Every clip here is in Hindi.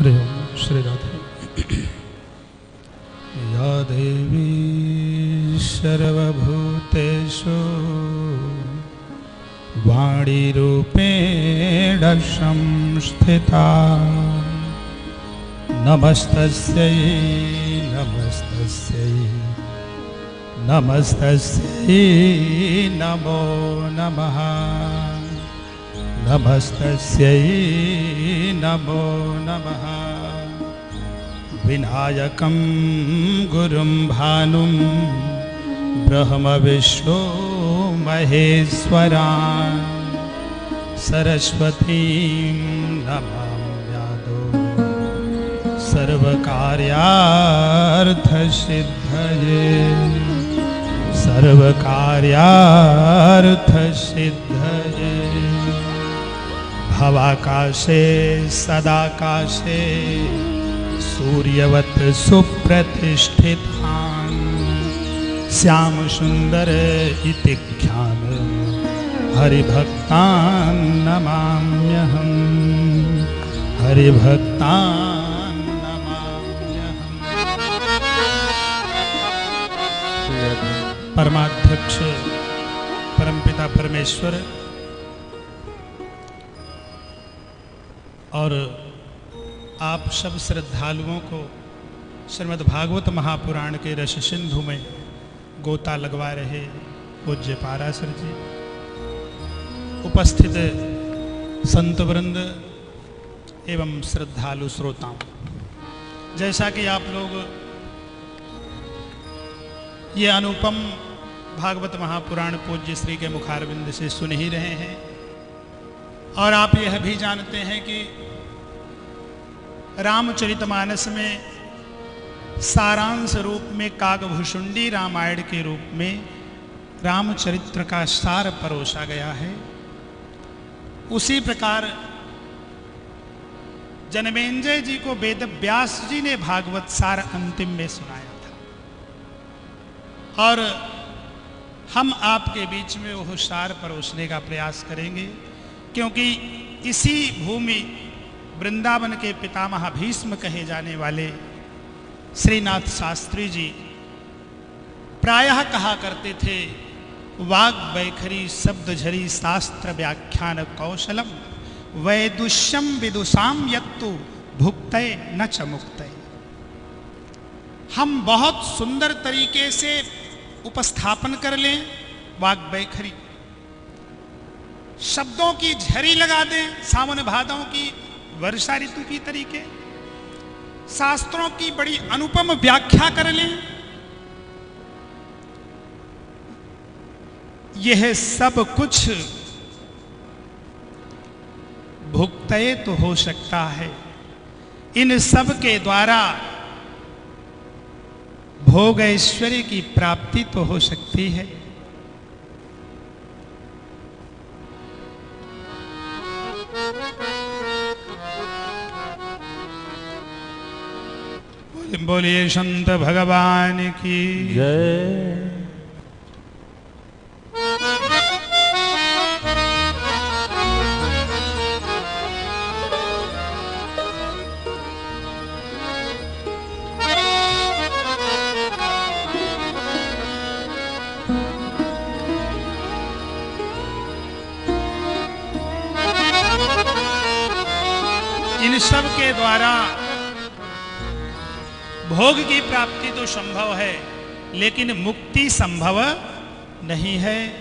हरे ओम श्री राधे। या देवी सर्वभूतेषु वाणीरूपेण संस्थिता नमस्तस्यै नमस्तस्यै नमस्तस्यै नमो नमः नमस्तस्यै नमो नमः। विनायकं गुरुं भानुं ब्रह्म विष्णु महेश्वरान् सरस्वतीं नमाम्यादो सर्वकार्यार्थसिद्धये सर्वकार्यार्थसिद्धये। भवाकाशे सदाकाशे सूर्यवत् सुप्रतिष्ठितान् श्याम सुंदर इति ख्यान हरिभक्तान् नमाम्यहम् हरिभक्तान् नमाम्यहम्। परमाध्यक्ष परमपिता परमेश्वर और आप सब श्रद्धालुओं को श्रीमद् भागवत महापुराण के रस सिंधु में गोता लगवा रहे पूज्य पाराशर जी, उपस्थित संत वृंद एवं श्रद्धालु श्रोताओं, जैसा कि आप लोग ये अनुपम भागवत महापुराण पूज्य श्री के मुखारविंद से सुन ही रहे हैं, और आप यह भी जानते हैं कि रामचरितमानस में सारांश रूप में काकभुषुंडी रामायण के रूप में रामचरित्र का सार परोसा गया है। उसी प्रकार जनमेंजय जी को वेद व्यास जी ने भागवत सार अंतिम में सुनाया था, और हम आपके बीच में वह सार परोसने का प्रयास करेंगे, क्योंकि इसी भूमि वृंदावन के पितामह भीष्म कहे जाने वाले श्रीनाथ शास्त्री जी प्रायः कहा करते थे, वाग वैखरी शब्द झरी शास्त्र व्याख्यान कौशलम वैदुष्यम विदुषाम यत्तु भुक्तय न च मुक्तय। हम बहुत सुंदर तरीके से उपस्थापन कर लें, वाग वैखरी शब्दों की झरी लगा दें, सावन भादों की वर्षा ऋतु की तरीके, शास्त्रों की बड़ी अनुपम व्याख्या कर लें, यह सब कुछ भुक्तय तो हो सकता है, इन सब के द्वारा भोग ऐश्वर्य की प्राप्ति तो हो सकती है। बोलिए संत भगवान की जय। इन सब के द्वारा भोग की प्राप्ति तो संभव है, लेकिन मुक्ति संभव नहीं है।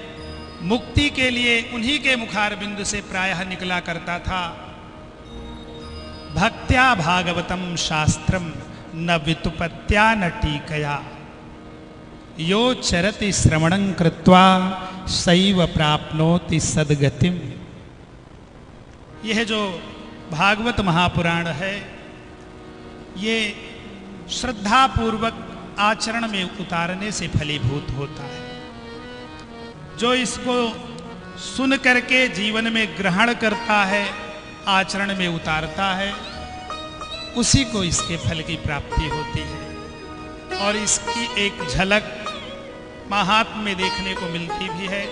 मुक्ति के लिए उन्हीं के मुखारबिंद से प्रायः निकला करता था, भक्त्या भागवतम शास्त्रम न वितुपत्या न टीकया यो चरति श्रवणं कृत्वा सैव प्राप्नोति सद्गतिम। यह जो भागवत महापुराण है, ये श्रद्धा पूर्वक आचरण में उतारने से फलीभूत होता है। जो इसको सुन करके जीवन में ग्रहण करता है, आचरण में उतारता है, उसी को इसके फल की प्राप्ति होती है। और इसकी एक झलक महात्म्य में देखने को मिलती भी है,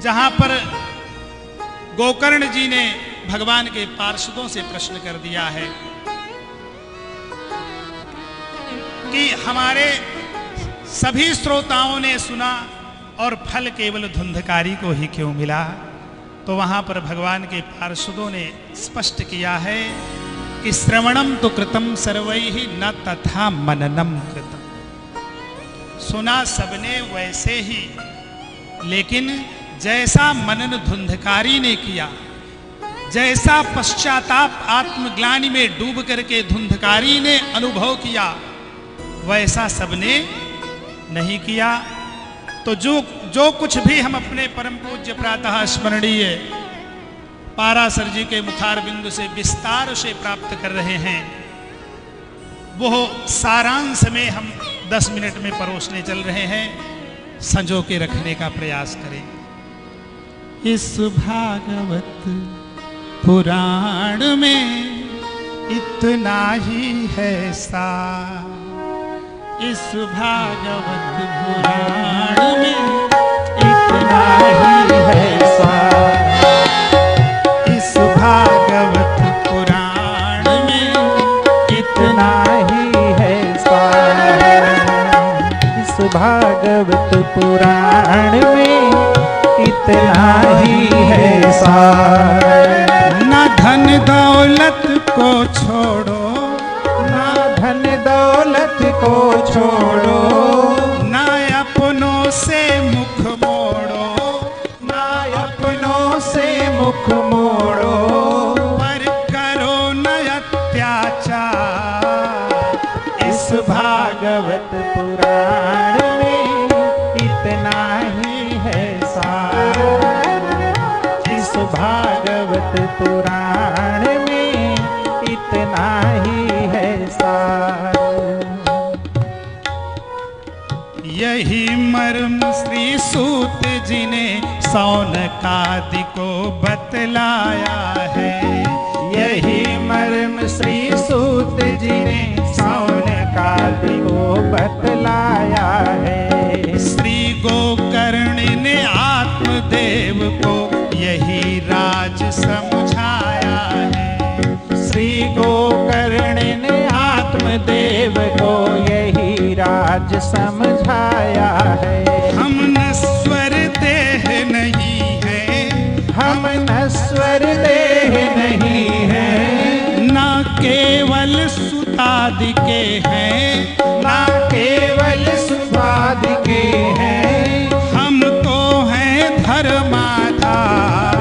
जहां पर गोकर्ण जी ने भगवान के पार्षदों से प्रश्न कर दिया है कि हमारे सभी श्रोताओं ने सुना और फल केवल धुंधकारी को ही क्यों मिला। तो वहां पर भगवान के पार्षदों ने स्पष्ट किया है कि श्रवणम तो कृतम सर्वैहि न तथा मननम कृतम। सुना सबने वैसे ही, लेकिन जैसा मनन धुंधकारी ने किया, जैसा पश्चाताप आत्मग्लानि में डूब करके धुंधकारी ने अनुभव किया, वैसा सबने नहीं किया। तो जो कुछ भी हम अपने परम पूज्य प्रातः स्मरणीय पाराशर जी के मुखार बिंदु से विस्तार से प्राप्त कर रहे हैं, वो सारांश में हम 10 मिनट में परोसने चल रहे हैं। संजो के रखने का प्रयास करें। इस भागवत पुराण में इतना ही है सार, इस भागवत पुराण में इतना ही है सार, इस भागवत पुराण में इतना ही है सार, इस भागवत पुराण में इतना ही है सार। ना धन दौलत को छोड़ो, ना धन दौलत को छोड़ो, ना अपनों से मुख मोड़ो, ना अपनों से मुख मोड़ो, पर करो न अत्याचार। इस भागवत पुराण में इतना ही है सार, इस भागवत पुराण में इतना ही है सार। यही मर्म श्री सूत जी ने शौनकादि को बतलाया है, यही मर्म श्री सूत जी ने शौनकादि को बतलाया है। श्री गोकर्ण ने आत्मदेव को यही राज समझाया है, श्री गोकर्ण ने आत्मदेव को यही राज समझाया है। हम नश्वर देह नहीं है, हम नश्वर देह नहीं है, ना केवल सुतादि के हैं, ना केवल सुतादि के हैं, हम तो हैं धर्माधार।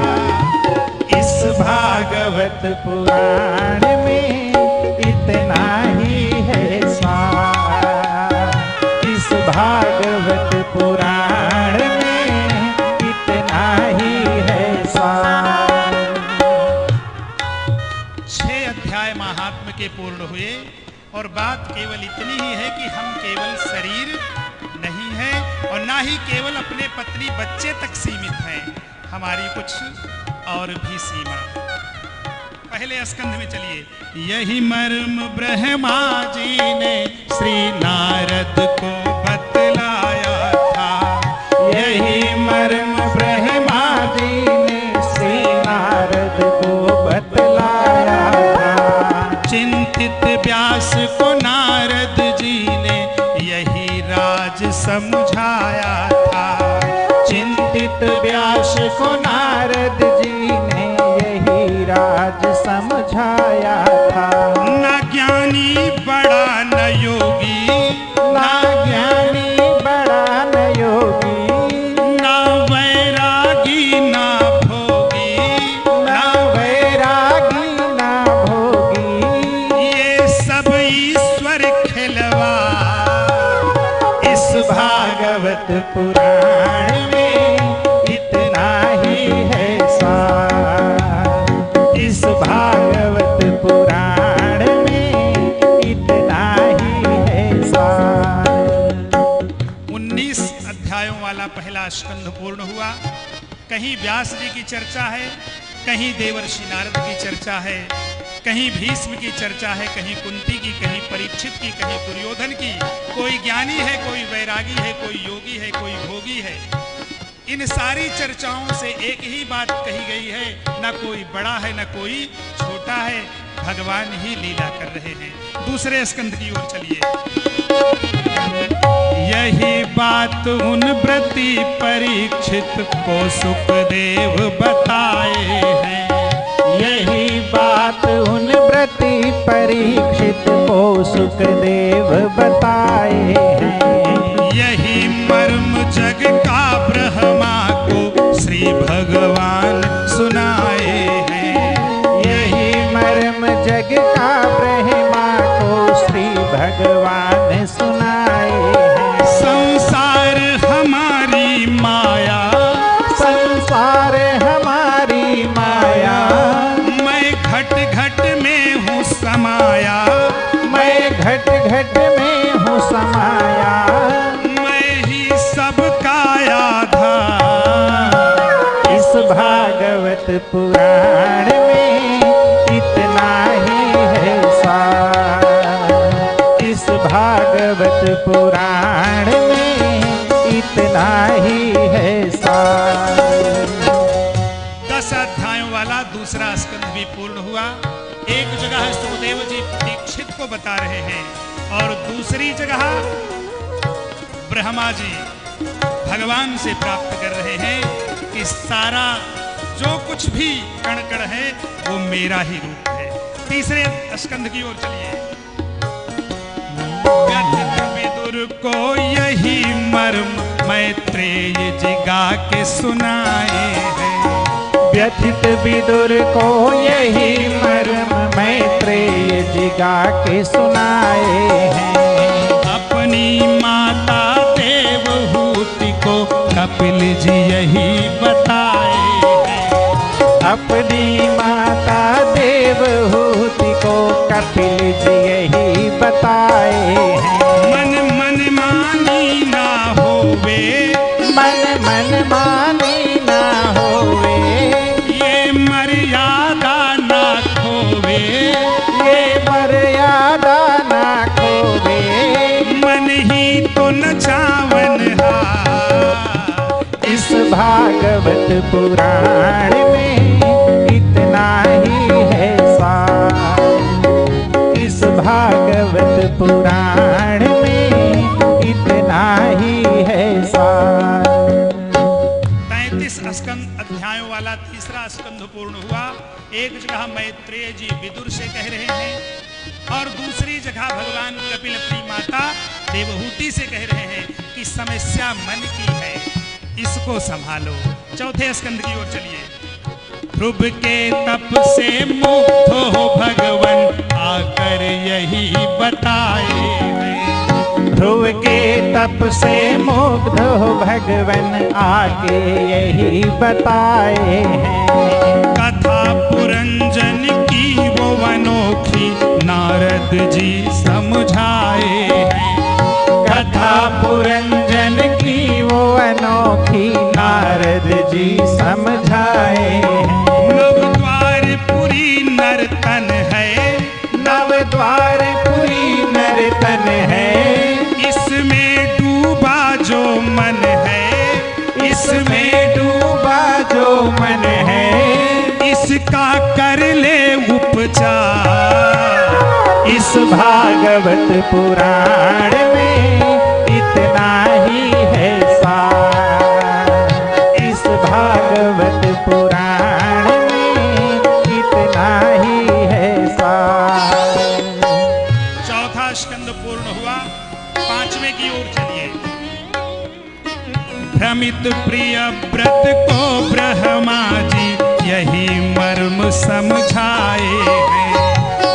इस भागवत पुराण में इतना ही है सार, इस भागवत पुराण में इतना ही है सार। 6 अध्याय महात्म्य के पूर्ण हुए और बात केवल इतनी ही है कि हम केवल शरीर नहीं है और ना ही केवल अपने पत्नी बच्चे तक सीमित हैं, हमारी कुछ और भी सीमा। पहले स्कंध में चलिए। यही मर्म ब्रह्मा जी ने श्री नारद को बतलाया था, यही मर्म ब्रह्मा जी ने श्री नारद को बतलाया था। चिंतित व्यास को नारद जी ने यही राज समझाया था, चिंतित व्यास को नारद जी ने यही राज समझाया था। ना ज्ञानी बड़ा न योगी, ना ज्ञानी बड़ा न योगी, ना वैरागी ना भोगी, ना वैरागी ना भोगी, ये सब ईश्वर खिलवा। इस भागवत पुराण में इतना ही है सार, इस भागवत पुराण में इतना ही है सार। 19 अध्यायों वाला पहला स्कंध पूर्ण हुआ। कहीं व्यास जी की चर्चा है, कहीं देवर्षि नारद की चर्चा है, कहीं भीष्म की चर्चा है, कहीं कुंती की, कहीं परीक्षित की, कहीं दुर्योधन की। कोई ज्ञानी है, कोई वैरागी है, कोई योगी है, कोई भोगी है। इन सारी चर्चाओं से एक ही बात कही गई है, न कोई बड़ा है न कोई छोटा है, भगवान ही लीला कर रहे हैं। दूसरे स्कंद की ओर चलिए। यही बात उन व्रती परीक्षित को सुखदेव बताए हैं। यही बात उन व्रती परीक्षित को सुखदेव बताए हैं। यही मर्म जग का ब्रह्मा को श्री भगवान सुनाए हैं। यही मर्म जग का ब्रह्मा को श्री भगवान सुनाए हैं। संसार हमारी माया, संसार हमारी माया, मैं घट घट में हूँ समाया, मैं घट घट में हूँ समाया, मैं ही सबका आधार। इस भागवत पुराण में इतना ही है सार। इस भागवत पुराण में इतना ही है सार। 10 अध्यायों वाला दूसरा स्कंद भी पूर्ण हुआ। एक जगह सुखदेव जी परीक्षित को बता रहे हैं और दूसरी जगह ब्रह्मा जी भगवान से प्राप्त कर रहे हैं कि सारा जो कुछ भी कण कण है वो मेरा ही रूप है। तीसरे स्कंद की ओर चलिए। व्यथित विदुर को यही मर्म मैत्रेय जी गा के सुनाए हैं। व्यथित विदुर को यही मर्म मैत्रेय जी गा के सुनाए हैं। अपनी माता देवहूति को कपिल जी यही बताए हैं। अपनी माता देवहूति को कपिल जी यही बताए हैं। मन मन मानी ना होवे, मन मन मानी ना होवे, ये मर्यादा ना खोवे, ये मर्यादा ना खोवे, मन ही तो नचावन इस भागवत पुराण में इतना ही है सार। इस भागवत पुराण में इतना ही है सार। 33 स्कंद अध्यायों वाला तीसरा स्कंद पूर्ण हुआ। एक जगह मैत्रेय जी विदुर से कह रहे हैं और दूसरी जगह भगवान कपिल अपनी माता देवहूति से कह रहे हैं कि समस्या मन की है, इसको संभालो। चौथे स्कंद की ओर चलिए। ध्रुव के तप से मुक्त हो भगवन आकर यही बताए हैं। ध्रुव के तप से मुग्ध हो भगवन आके यही बताए हैं। कथा पुरंजन की वो अनोखी नारद जी समझाए हैं। कथा पुरंजन की वो अनोखी नारद जी समझाए हैं। नवद्वारपुरी नर्तन है, नवद्वारपुरी नर्तन है, इसमें डूबा जो मन है, इसमें डूबा जो मन है, इसका कर ले उपचार। इस भागवत पुराण में इतना ही है सार। इस भागवत पुराण में इतना ही है सार। चौथा स्कंद पूर्ण हुआ। 5वें की ओर चलिए। भ्रमित प्रिय व्रत को ब्रह्मा जी यही मर्म समझाए हैं।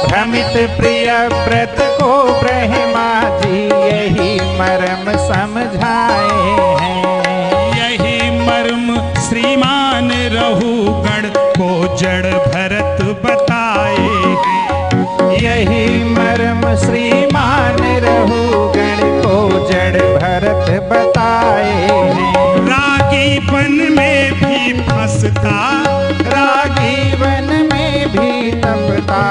भ्रमित प्रिय व्रत को ब्रह्मा जी यही मर्म समझाए हैं। यही मर्म श्रीमान रहुगण को जड़ भरत बताए हैं। यही मर्म श्रीमान रहुगण को जड़ भरत बताए हैं। रागीपन में भी फंसता, रागीवन में भी तपता,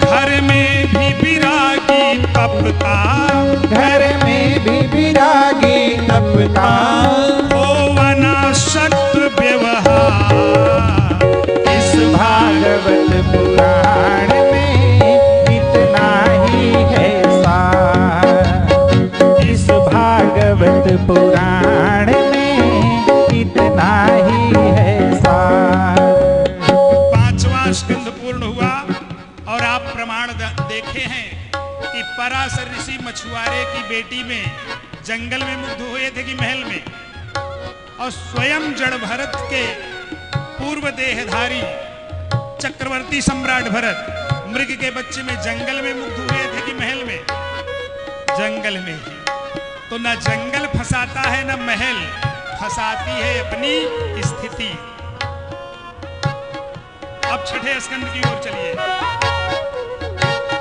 घर में भी विरागी तपता, घर में भी विरागी तपता, ओ वनाश शक्त व्यवहार। इस भागवत पुराण में इतना ही है सार। इस भागवत पुराण में इतना ही है सार। 5वां स्कंद पूर्ण हुआ और आप प्रमाण देखे हैं कि पराशर ऋषि मछुआरे की बेटी में जंगल में मुग्ध हुए थे कि महल में, और स्वयं जड़ भरत के पूर्व देहधारी चक्रवर्ती सम्राट भरत मृग के बच्चे में जंगल में मुग्ध हुए थे कि महल में? जंगल में ही। तो न जंगल फंसाता है न महल, फंसाती है अपनी स्थिति। अब 6ठे स्कंद की ओर चलिए।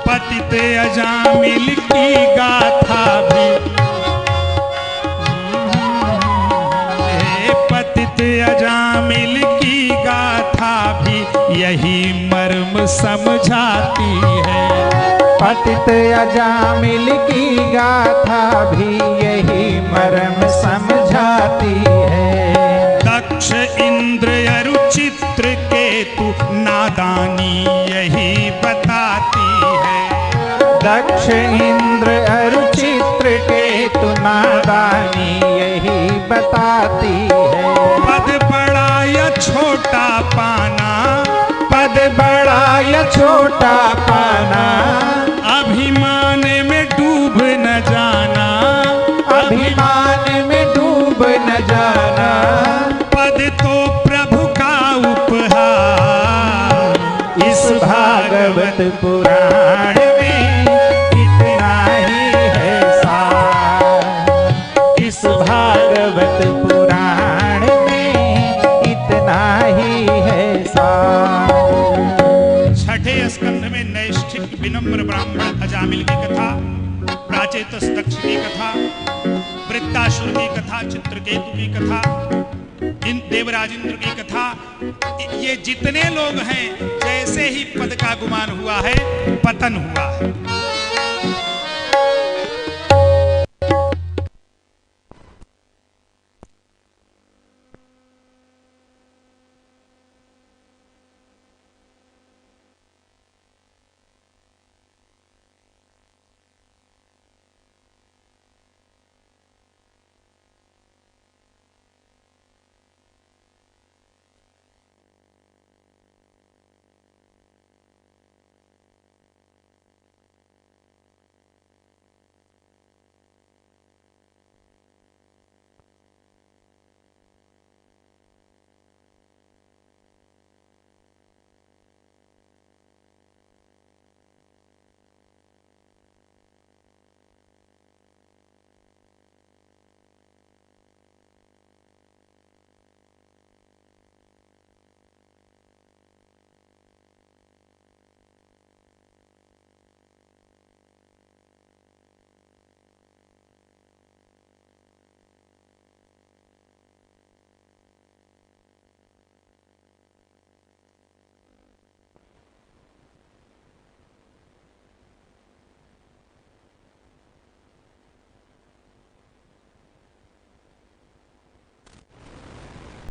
पतित अजामिल की गाथा भी, पतित अजामिल की गाथा भी यही मर्म समझाती है। पतित अजामिल की गाथा भी यही मर्म समझाती है। दक्ष इंद्र अरु चित्र केतु नादानी यही बताती है। दक्ष इंद्र अरु चित्र केतु नादानी यही बताती है। पद बड़ा या छोटा पाना, पद बड़ा या छोटा पाना, अभिमान में डूब न जाना, अभिमान में डूब न जाना। पद तो प्रभु का उपहार। इस भागवत पुराण में इतना ही है सार। इस भागवत पुराण में इतना ही है सार। 6ठे स्कंध में नैष्ठिक विनम्र ब्राह्मण अजामिल की कथा, प्राचेतस दक्ष की कथा, वृत्तासुर की कथा, चित्रकेतु की कथा, इन देवराजेंद्र की कथा, ये जितने लोग हैं जैसे ही पद का गुमान हुआ है पतन हुआ है।